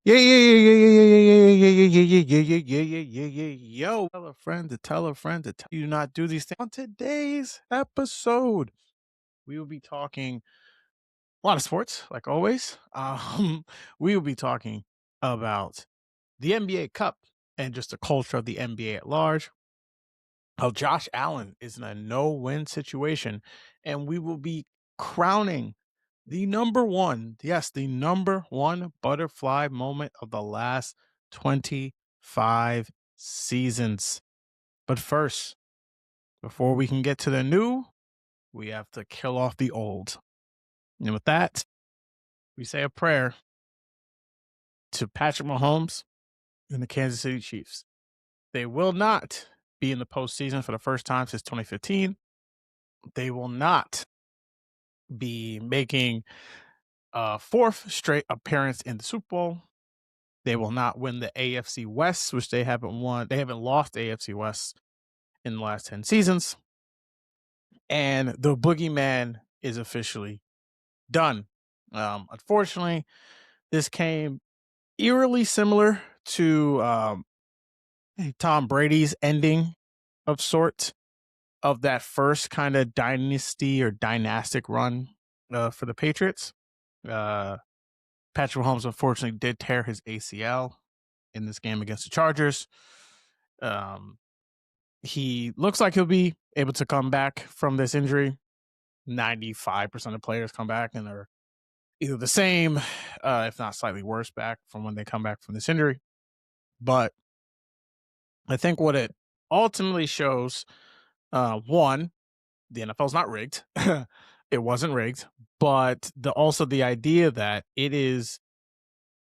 Yo, tell a friend to tell a friend to tell you not do these things. On today's episode, we will be talking a lot of sports, like always. We will be talking about the NBA Cup and just the culture of the NBA at large. How Josh Allen is in a no-win situation, and we will be crowning the number one, yes, the number one butterfly moment of the last 25 seasons. But first, before we can get to the new, we have to kill off the old. And with that, we say a prayer to Patrick Mahomes and the Kansas City Chiefs. They will not be in the postseason for the first time since 2015. They will not be making a fourth straight appearance in the Super Bowl. They will not win the AFC West, which they haven't won. They haven't lost AFC West in the last 10 seasons. And the boogeyman is officially done. Unfortunately, this came eerily similar to Tom Brady's ending of sorts of that first kind of dynasty or dynastic run for the Patriots. Patrick Mahomes unfortunately did tear his ACL in this game against the Chargers. He looks like he'll be able to come back from this injury. 95% of players come back and are either the same, if not slightly worse, back from when they come back from this injury. But I think what it ultimately shows, one, the NFL's not rigged. It wasn't rigged, but also the idea that it is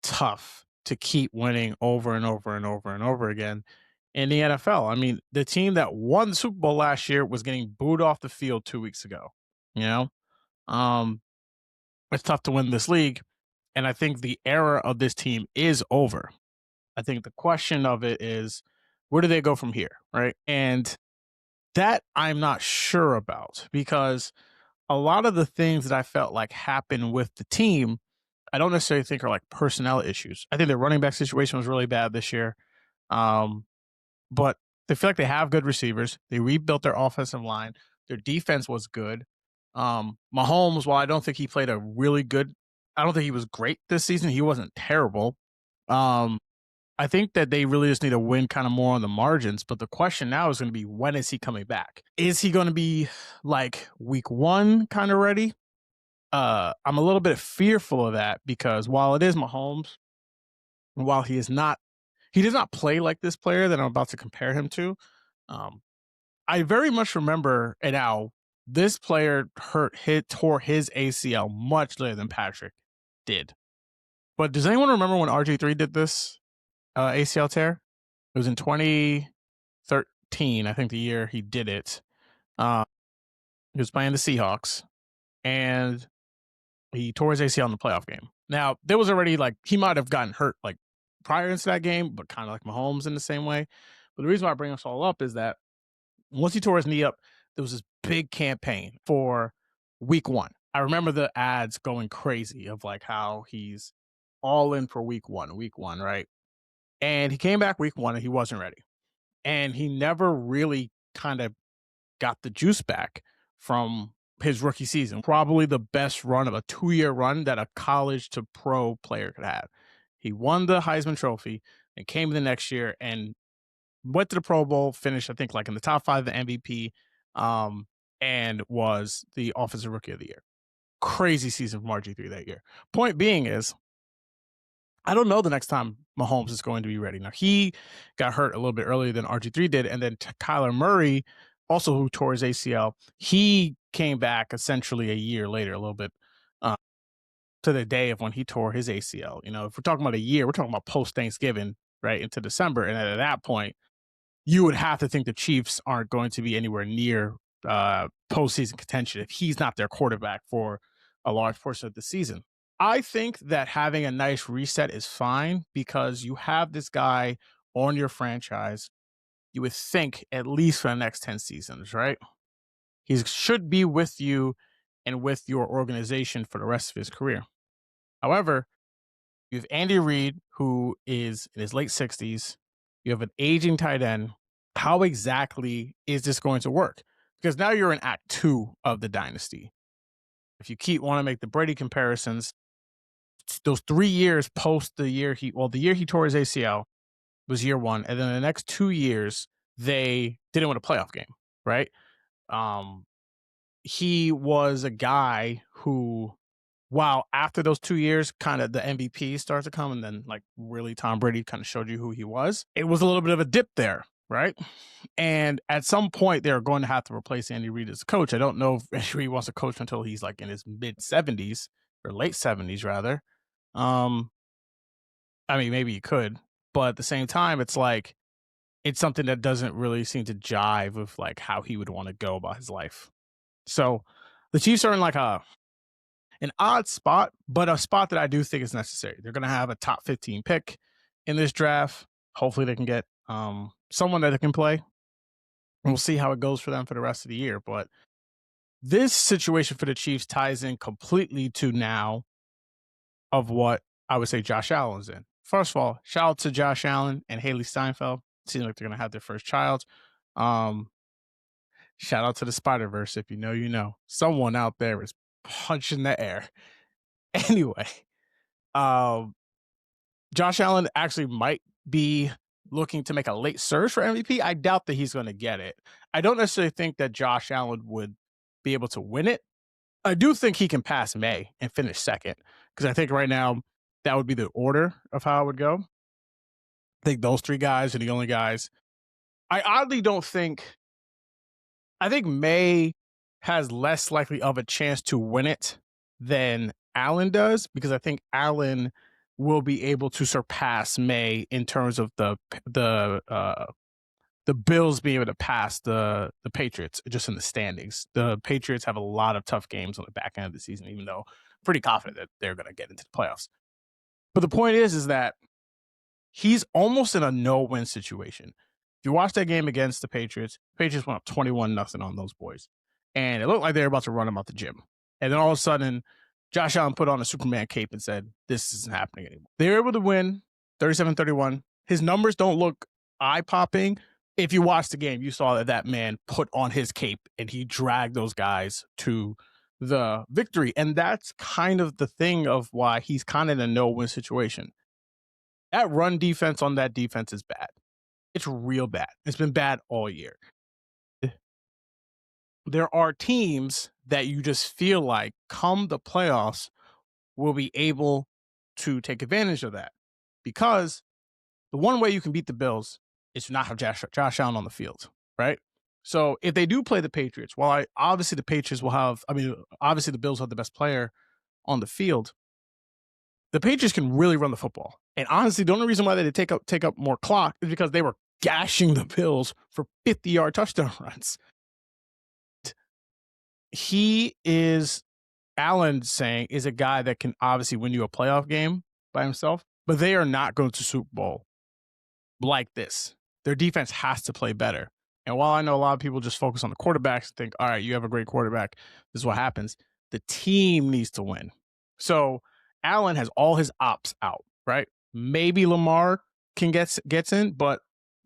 tough to keep winning over and over and over and over again in the NFL. I mean, the team that won the Super Bowl last year was getting booed off the field 2 weeks ago. You know, it's tough to win this league, and I think the era of this team is over. I think the question of it is, where do they go from here, right? And that I'm not sure about, because a lot of the things that I felt like happened with the team, I don't necessarily think are like personnel issues. I think their running back situation was really bad this year. But they feel like they have good receivers. They rebuilt their offensive line. Their defense was good. Mahomes, while I don't think he played a really good, I don't think he was great this season. He wasn't terrible. I think that they really just need to win kind of more on the margins. But the question now is going to be, when is he coming back? Is he going to be like week one kind of ready? I'm a little bit fearful of that, because while it is Mahomes, while he does not play like this player that I'm about to compare him to. I very much remember, and now this player tore his ACL much later than Patrick did. But does anyone remember when RG3 did this ACL tear? It was in 2013, I think, the year he did it. He was playing the Seahawks, and he tore his ACL in the playoff game. Now, there was already like, he might have gotten hurt like prior into that game, but kind of like Mahomes in the same way. But the reason why I bring this all up is that once he tore his knee up, there was this big campaign for week one. I remember the ads going crazy of like how he's all in for week one, right? And he came back week one and he wasn't ready. And he never really kind of got the juice back from his rookie season. Probably the best run of a 2-year run that a college to pro player could have. He won the Heisman Trophy and came the next year and went to the Pro Bowl, finished, I think, like in the top 5 of the MVP, and was the Offensive Rookie of the Year. Crazy season from RG3 that year. Point being is, I don't know the next time Mahomes is going to be ready. Now, he got hurt a little bit earlier than RG3 did, and then Kyler Murray, also who tore his ACL, he came back essentially a year later, a little bit to the day of when he tore his ACL. You know, if we're talking about a year, we're talking about post-Thanksgiving, right, into December. And at that point, you would have to think the Chiefs aren't going to be anywhere near postseason contention if he's not their quarterback for a large portion of the season. I think that having a nice reset is fine, because you have this guy on your franchise, you would think, at least for the next 10 seasons, right? He should be with you and with your organization for the rest of his career. However, You have Andy Reid, who is in his late 60s. You have an aging tight end. How exactly is this going to work? Because now you're in act two of the dynasty. If you keep want to make the Brady comparisons, those 3 years post the year the year he tore his ACL was year one, and then the next 2 years they didn't win a playoff game, right? Um, he was a guy who, while after those 2 years, kind of the MVP starts to come, and then like really Tom Brady kind of showed you who he was. It was a little bit of a dip there, right? And at some point, they're going to have to replace Andy Reid as coach. I don't know if Andy Reid wants to coach until he's like in his mid 70s or late 70s, rather. Um, I mean, maybe he could, but at the same time, it's like it's something that doesn't really seem to jive with like how he would want to go about his life. So the Chiefs are in like an odd spot, but a spot that I do think is necessary. They're going to have a top 15 pick in this draft. Hopefully, they can get someone that they can play. And we'll see how it goes for them for the rest of the year. But this situation for the Chiefs ties in completely to now of what I would say Josh Allen's in. First of all, shout out to Josh Allen and Haley Steinfeld. Seems like they're going to have their first child. Shout out to the Spider-Verse. If you know, you know. Someone out there is punching the air. Anyway, Josh Allen actually might be looking to make a late surge for MVP. I doubt that he's going to get it. I don't necessarily think that Josh Allen would be able to win it. I do think he can pass May and finish second, because I think right now that would be the order of how it would go. I think those three guys are the only guys. I oddly don't think. I think May has less likely of a chance to win it than Allen does, because I think Allen will be able to surpass May in terms of the Bills being able to pass the Patriots just in the standings. The Patriots have a lot of tough games on the back end of the season, even though I'm pretty confident that they're going to get into the playoffs. But the point is that he's almost in a no-win situation. If you watch that game against the Patriots went up 21-0 on those boys. And it looked like they were about to run him out the gym. And then all of a sudden, Josh Allen put on a Superman cape and said, this isn't happening anymore. They were able to win 37-31. His numbers don't look eye-popping. If you watch the game, you saw that man put on his cape and he dragged those guys to the victory. And that's kind of the thing of why he's kind of in a no-win situation. That run defense on that defense is bad. It's real bad. It's been bad all year. There are teams that you just feel like come the playoffs will be able to take advantage of that, because the one way you can beat the Bills is to not have Josh Allen on the field, right? So if they do play the Patriots, obviously the Patriots will have, obviously the Bills have the best player on the field. The Patriots can really run the football. And honestly, the only reason why they take up more clock is because they were gashing the Bills for 50-yard touchdown runs. Allen saying, is a guy that can obviously win you a playoff game by himself, but they are not going to Super Bowl like this. Their defense has to play better. And while I know a lot of people just focus on the quarterbacks and think, all right, you have a great quarterback, this is what happens, the team needs to win. So Allen has all his ops out, right? Maybe Lamar gets in, but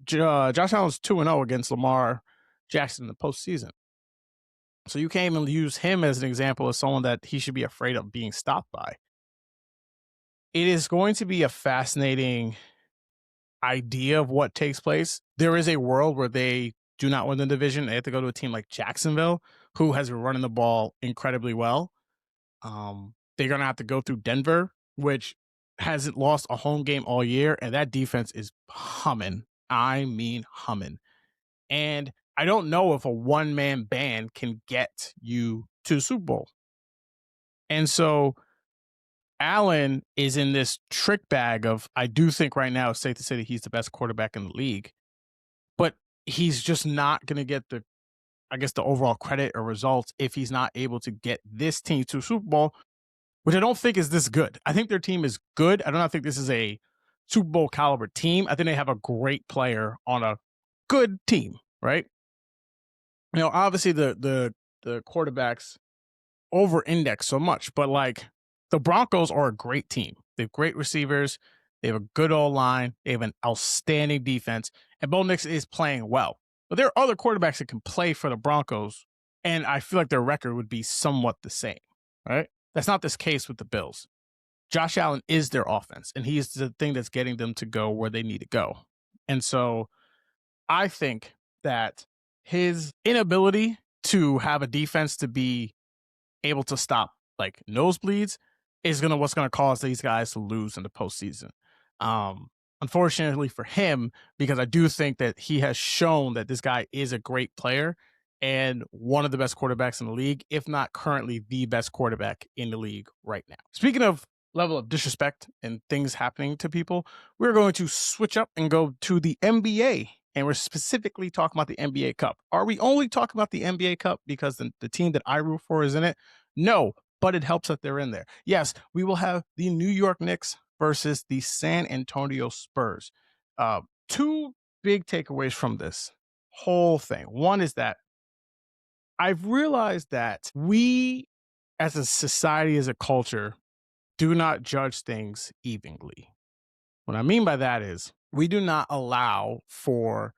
Josh Allen's 2-0 against Lamar Jackson in the postseason. So you can't even use him as an example of someone that he should be afraid of being stopped by. It is going to be a fascinating idea of what takes place. There is a world where they do not win the division. They have to go to a team like Jacksonville, who has been running the ball incredibly well. They're going to have to go through Denver, which hasn't lost a home game all year, and that defense is humming. I mean humming. And I don't know if a one-man band can get you to the Super Bowl. And so Allen is in this trick bag of, I do think right now it's safe to say that he's the best quarterback in the league, but he's just not going to get the overall credit or results if he's not able to get this team to Super Bowl, which I don't think is this good. I think their team is good. I do not think this is a Super Bowl caliber team. I think they have a great player on a good team, right? You know, obviously the quarterbacks over-index so much, but like the Broncos are a great team. They have great receivers. They have a good O-line. They have an outstanding defense. And Bo Nix is playing well. But there are other quarterbacks that can play for the Broncos, and I feel like their record would be somewhat the same, right? That's not this case with the Bills. Josh Allen is their offense, and he's the thing that's getting them to go where they need to go. And so I think that his inability to have a defense to be able to stop like nosebleeds is what's gonna cause these guys to lose in the postseason. Um, Unfortunately for him, because I do think that he has shown that this guy is a great player and one of the best quarterbacks in the league, if not currently the best quarterback in the league right now. Speaking of level of disrespect and things happening to people, we're going to switch up and go to the NBA. And we're specifically talking about the NBA Cup. Are we only talking about the NBA Cup because the team that I root for is in it? No, but it helps that they're in there. Yes, we will have the New York Knicks versus the San Antonio Spurs. Two big takeaways from this whole thing. One is that I've realized that we, as a society, as a culture, do not judge things evenly. What I mean by that is we do not allow for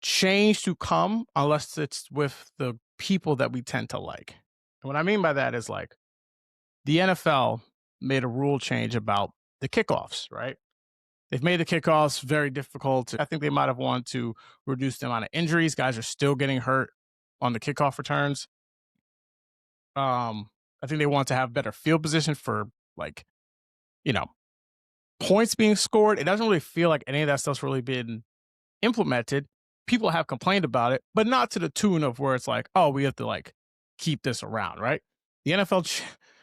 change to come unless it's with the people that we tend to like. And what I mean by that is like the NFL made a rule change about the kickoffs, right? They've made the kickoffs very difficult. I think they might have wanted to reduce the amount of injuries. Guys are still getting hurt on the kickoff returns. I think they want to have better field position for like, you know, points being scored. It doesn't really feel like any of that stuff's really been implemented. People have complained about it, but not to the tune of where it's like, oh, we have to like keep this around, right? The NFL,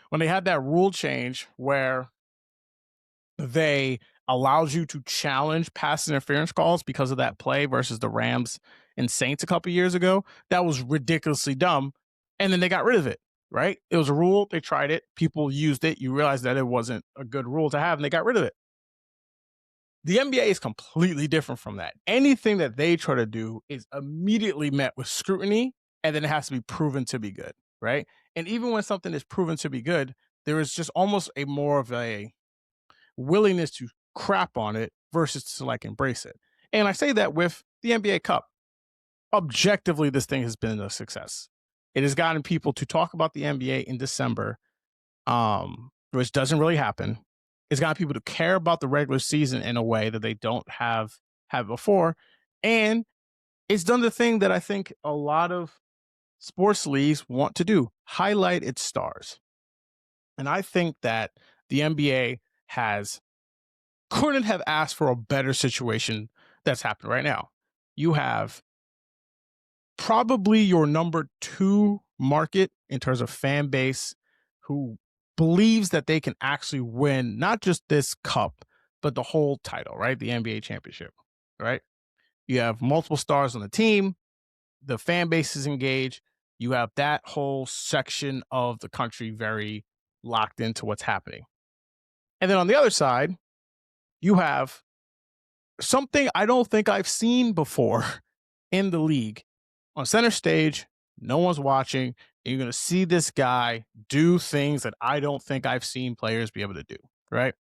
when they had that rule change where they allowed you to challenge pass interference calls because of that play versus the Rams and Saints a couple years ago, that was ridiculously dumb. And then they got rid of it, right? It was a rule. They tried it. People used it. You realized that it wasn't a good rule to have, and they got rid of it. The NBA is completely different from that. Anything that they try to do is immediately met with scrutiny, and then it has to be proven to be good, right? And even when something is proven to be good, there is just almost a more of a willingness to crap on it versus to like embrace it. And I say that with the NBA Cup. Objectively, this thing has been a success. It has gotten people to talk about the NBA in December, which doesn't really happen. It's got people to care about the regular season in a way that they don't have before. And it's done the thing that I think a lot of sports leagues want to do, highlight its stars. And I think that the NBA couldn't have asked for a better situation that's happened right now. You have probably your number 2 market in terms of fan base who believes that they can actually win not just this cup, but the whole title, right? The NBA championship, right? You have multiple stars on the team. The fan base is engaged. You have that whole section of the country very locked into what's happening. And then on the other side, you have something I don't think I've seen before in the league. On center stage, no one's watching, and you're going to see this guy do things that I don't think I've seen players be able to do, right?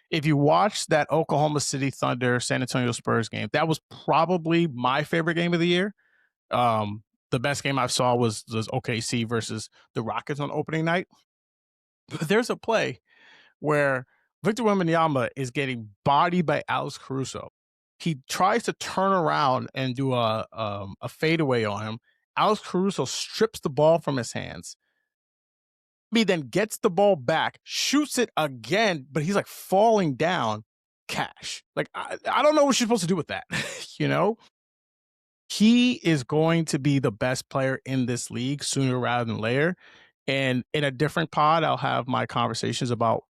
If you watch that Oklahoma City Thunder San Antonio Spurs game, that was probably my favorite game of the year. The best game I saw was OKC versus the Rockets on opening night. But there's a play where Victor Wembanyama is getting bodied by Alex Caruso. He tries to turn around and do a fadeaway on him. Alex Caruso strips the ball from his hands. He then gets the ball back, shoots it again, but he's like falling down. Cash. Like, I don't know what you're supposed to do with that. You know? He is going to be the best player in this league sooner rather than later. And in a different pod, I'll have my conversations about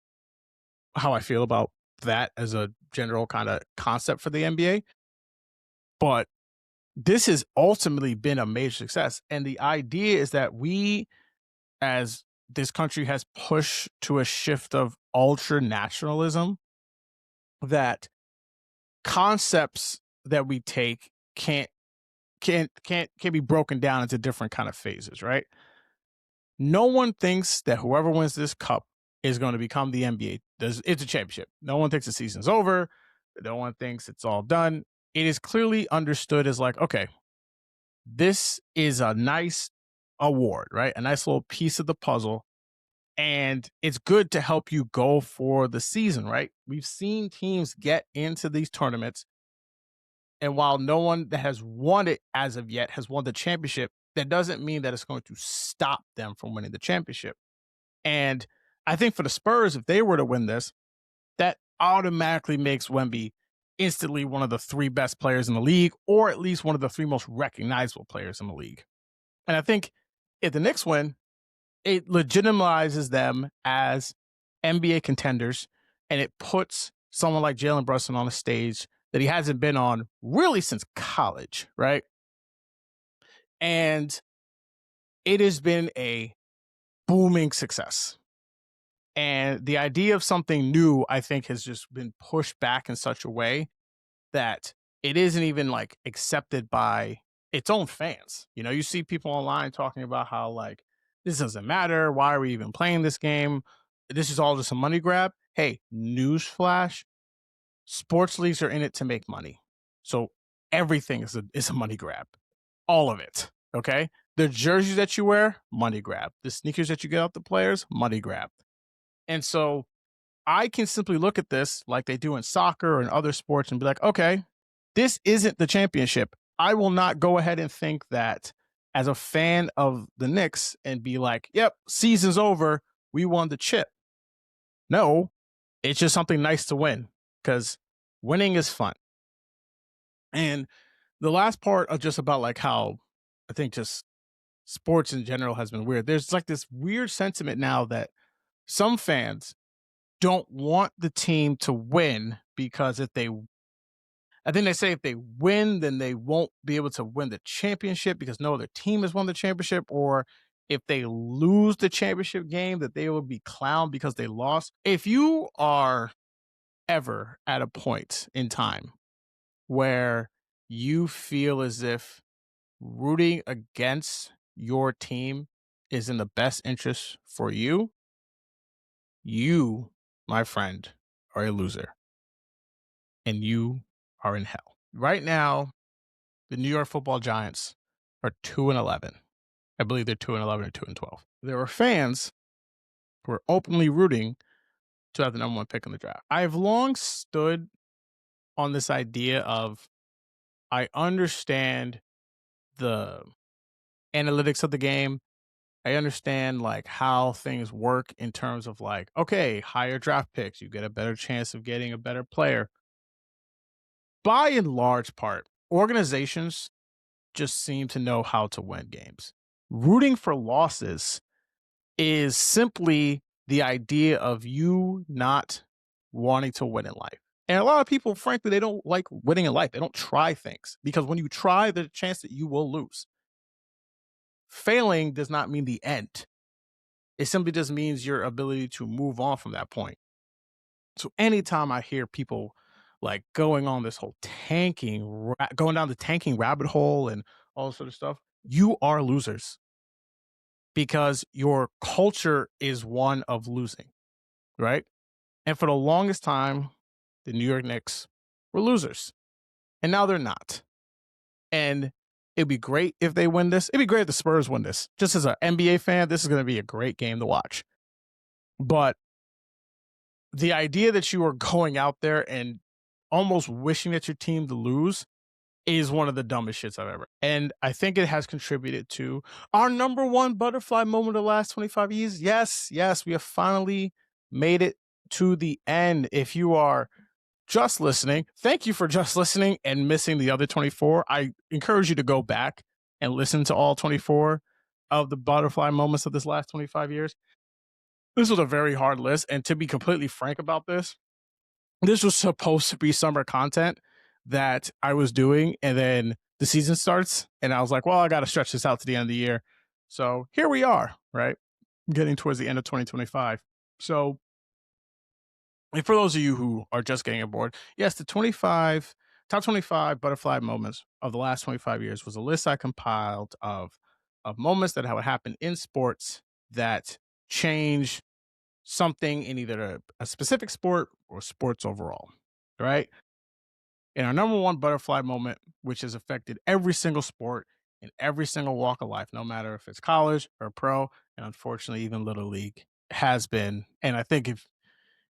how I feel about that as a general kind of concept for the NBA. But this has ultimately been a major success. And the idea is that we, as this country has pushed to a shift of ultra nationalism, that concepts that we take can be broken down into different kind of phases, right? No one thinks that whoever wins this cup is going to become the NBA. It's a championship. No one thinks the season's over. No one thinks it's all done. It is clearly understood as like, okay, this is a nice award, right? A nice little piece of the puzzle. And it's good to help you go for the season, right? We've seen teams get into these tournaments. And while no one that has won it as of yet has won the championship, that doesn't mean that it's going to stop them from winning the championship. And I think for the Spurs, if they were to win this, that automatically makes Wemby instantly one of the three best players in the league, or at least one of the three most recognizable players in the league. And I think if the Knicks win, it legitimizes them as NBA contenders, and it puts someone like Jalen Brunson on a stage that he hasn't been on really since college, right? And it has been a booming success. And the idea of something new, I think, has just been pushed back in such a way that it isn't even like accepted by its own fans. You know, you see people online talking about how like this doesn't matter. Why are we even playing this game? This is all just a money grab. Hey, newsflash: sports leagues are in it to make money, so everything is a money grab. All of it. Okay, the jerseys that you wear, money grab. The sneakers that you get off the players, money grab. And so I can simply look at this like they do in soccer and other sports and be like, okay, this isn't the championship. I will not go ahead and think that as a fan of the Knicks and be like, yep, season's over. We won the chip. No, it's just something nice to win because winning is fun. And the last part of just about like how I think just sports in general has been weird. There's like this weird sentiment now that some fans don't want the team to win because I think they say if they win, then they won't be able to win the championship because no other team has won the championship. Or if they lose the championship game, that they will be clowned because they lost. If you are ever at a point in time where you feel as if rooting against your team is in the best interest for you, you, my friend, are a loser and you are in hell. Right now, the New York Football Giants are 2-11. I believe they're 2-11 or 2-12. There are fans who are openly rooting to have the number one pick in the draft. I've long stood on this idea of I understand the analytics of the game. I understand like how things work in terms of like, okay, higher draft picks, you get a better chance of getting a better player. By and large part, organizations just seem to know how to win games. Rooting for losses is simply the idea of you not wanting to win in life. And a lot of people, frankly, they don't like winning in life. They don't try things because when you try, there's a chance that you will lose. Failing does not mean the end. It simply just means your ability to move on from that point. So anytime I hear people like going on this whole going down the tanking rabbit hole and all this sort of stuff, you are losers because your culture is one of losing, right? And for the longest time, the New York Knicks were losers, and now they're not. And it'd be great if they win this. It'd be great if the Spurs win this. Just as an NBA fan, this is going to be a great game to watch. But the idea that you are going out there and almost wishing that your team to lose is one of the dumbest shits I've ever. And I think it has contributed to our number one butterfly moment of the last 25 years. Yes, we have finally made it to the end. If you are just listening, thank you for just listening and missing the other 24. I encourage you to go back and listen to all 24 of the butterfly moments of this last 25 years. This was a very hard list. And to be completely frank about this was supposed to be summer content that I was doing. And then the season starts. And I was like, well, I got to stretch this out to the end of the year. So here we are, right? Getting towards the end of 2025. So, and for those of you who are just getting aboard, yes, the top 25 butterfly moments of the last 25 years was a list I compiled of moments that have happened in sports that change something in either a specific sport or sports overall, right? And our number one butterfly moment, which has affected every single sport in every single walk of life, no matter if it's college or pro, and unfortunately, even Little League has been. And I think if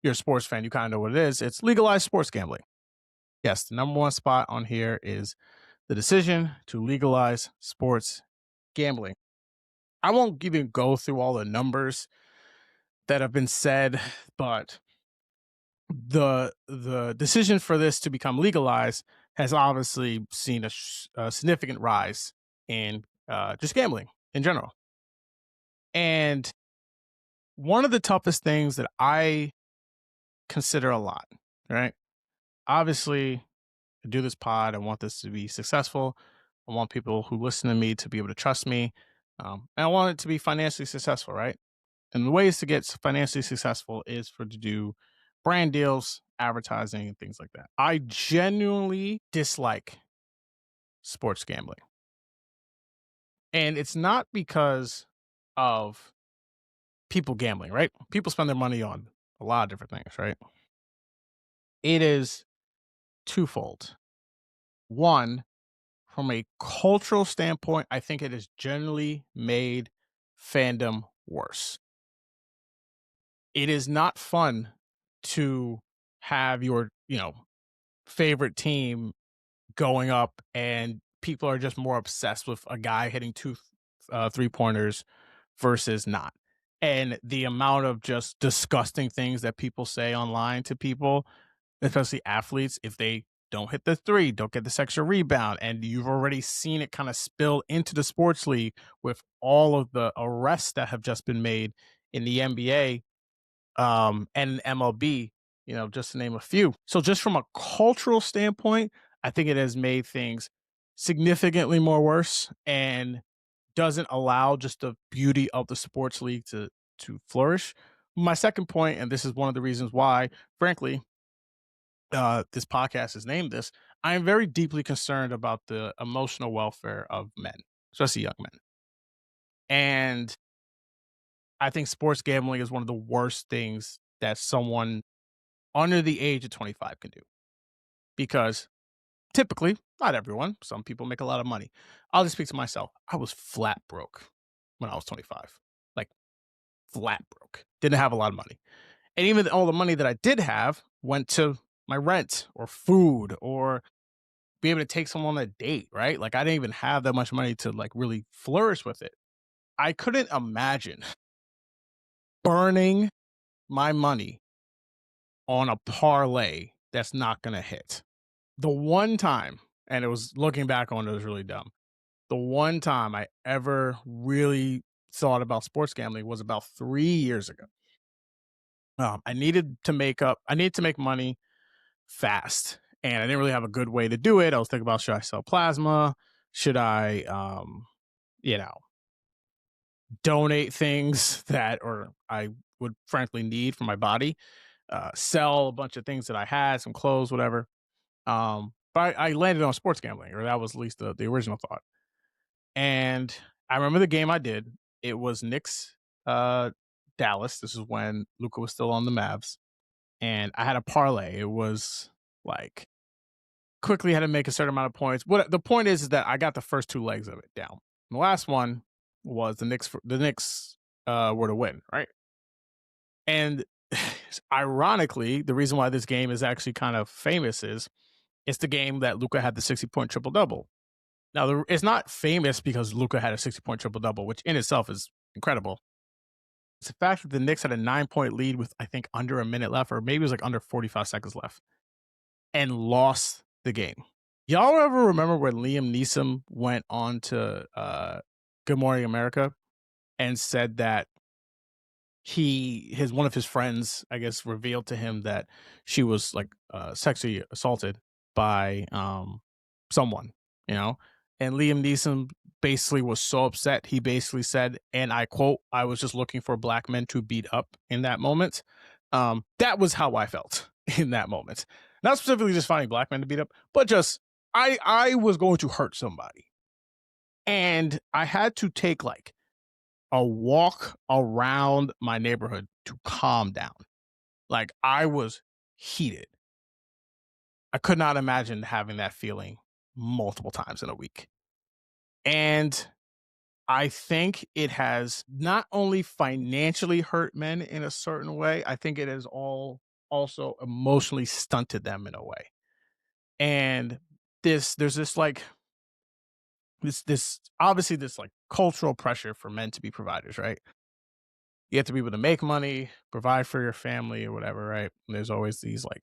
you're a sports fan, you kind of know what it is. It's legalized sports gambling. Yes, the number one spot on here is the decision to legalize sports gambling. I won't even go through all the numbers that have been said, but the decision for this to become legalized has obviously seen a significant rise in just gambling in general. And one of the toughest things that I consider a lot, right? Obviously, I do this pod. I want this to be successful. I want people who listen to me to be able to trust me. And I want it to be financially successful, right? And the ways to get financially successful is for to do brand deals, advertising, and things like that. I genuinely dislike sports gambling. And it's not because of people gambling, right? People spend their money on a lot of different things, right? It is twofold. One, from a cultural standpoint, I think it has generally made fandom worse. It is not fun to have your, favorite team going up and people are just more obsessed with a guy hitting two 3 pointers versus not. And the amount of just disgusting things that people say online to people, especially athletes, if they don't hit the three, don't get this extra rebound. And you've already seen it kind of spill into the sports league with all of the arrests that have just been made in the NBA and MLB, just to name a few. So, just from a cultural standpoint, I think it has made things significantly more worse and doesn't allow just the beauty of the sports league to flourish. My second point, and this is one of the reasons why, frankly, this podcast is named this. I am very deeply concerned about the emotional welfare of men, especially young men. And I think sports gambling is one of the worst things that someone under the age of 25 can do because typically, not everyone, some people make a lot of money. I'll just speak to myself. I was flat broke when I was 25, like flat broke, didn't have a lot of money. And even all the money that I did have went to my rent or food or be able to take someone on a date, right? Like I didn't even have that much money to like really flourish with it. I couldn't imagine burning my money on a parlay that's not going to hit. The one time, and it was looking back on it, was really dumb. The one time I ever really thought about sports gambling was about 3 years ago. I needed to make money fast, and I didn't really have a good way to do it. I was thinking about, should I sell plasma? Should I, you know, donate things that or I would frankly need for my body? Sell a bunch of things that I had, some clothes, whatever. But I landed on sports gambling, or that was at least the original thought. And I remember the game I did. It was Knicks, Dallas. This is when Luca was still on the Mavs, and I had a parlay. It was like quickly had to make a certain amount of points. What the point is that I got the first two legs of it down. The last one was the Knicks. The Knicks were to win, right? And ironically, the reason why this game is actually kind of famous is it's the game that Luca had the 60-point triple double. Now, it's not famous because Luca had a 60-point triple double, which in itself is incredible. It's the fact that the Knicks had a 9-point lead with, I think, under a minute left, or maybe it was like under 45 seconds left, and lost the game. Y'all ever remember when Liam Neeson went on to Good Morning America and said that one of his friends, I guess, revealed to him that she was like sexually assaulted by someone, you know? And Liam Neeson basically was so upset. He basically said, and I quote, "I was just looking for black men to beat up in that moment." That was how I felt in that moment. Not specifically just finding black men to beat up, but just I was going to hurt somebody. And I had to take like a walk around my neighborhood to calm down. Like, I was heated. I could not imagine having that feeling multiple times in a week. And I think it has not only financially hurt men in a certain way, I think it has all also emotionally stunted them in a way. And there's this like this obviously this like cultural pressure for men to be providers, right? You have to be able to make money, provide for your family or whatever, right? And there's always these like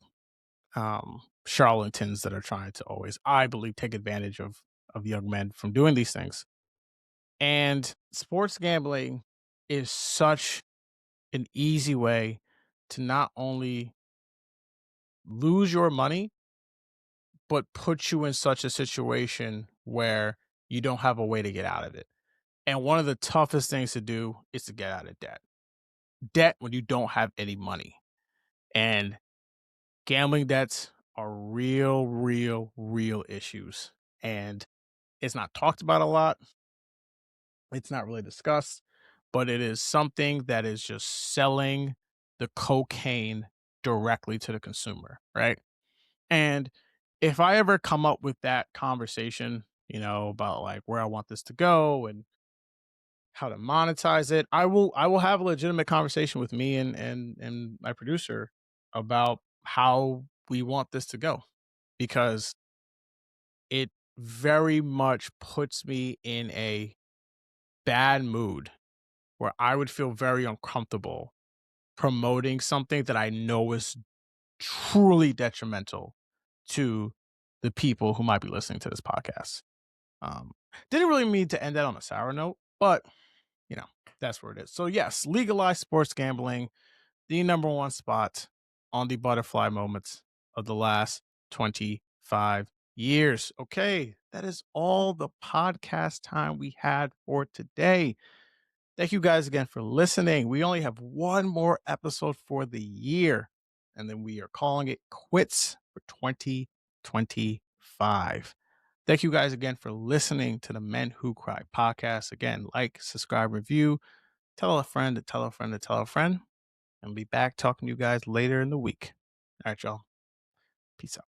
charlatans that are trying to always, I believe, take advantage of young men from doing these things. And sports gambling is such an easy way to not only lose your money, but put you in such a situation where you don't have a way to get out of it. And one of the toughest things to do is to get out of debt. Debt when you don't have any money. And gambling debts are real, real, real issues. And it's not talked about a lot. It's not really discussed, but it is something that is just selling the cocaine directly to the consumer, right? And if I ever come up with that conversation, about like where I want this to go and how to monetize it, I will have a legitimate conversation with me and my producer about how we want this to go because it very much puts me in a bad mood where I would feel very uncomfortable promoting something that I know is truly detrimental to the people who might be listening to this podcast. Um, didn't really mean to end that on a sour note, but you know, that's where it is. So yes, legalize sports gambling, the number one spot on the butterfly moments of the last 25 years. Okay, that is all the podcast time we had for today. Thank you guys again for listening. We only have one more episode for the year, and then we are calling it quits for 2025. Thank you guys again for listening to the Men Who Cry podcast. Again, like, subscribe, review, tell a friend to tell a friend to tell a friend, and be back talking to you guys later in the week. All right, y'all. Peace out.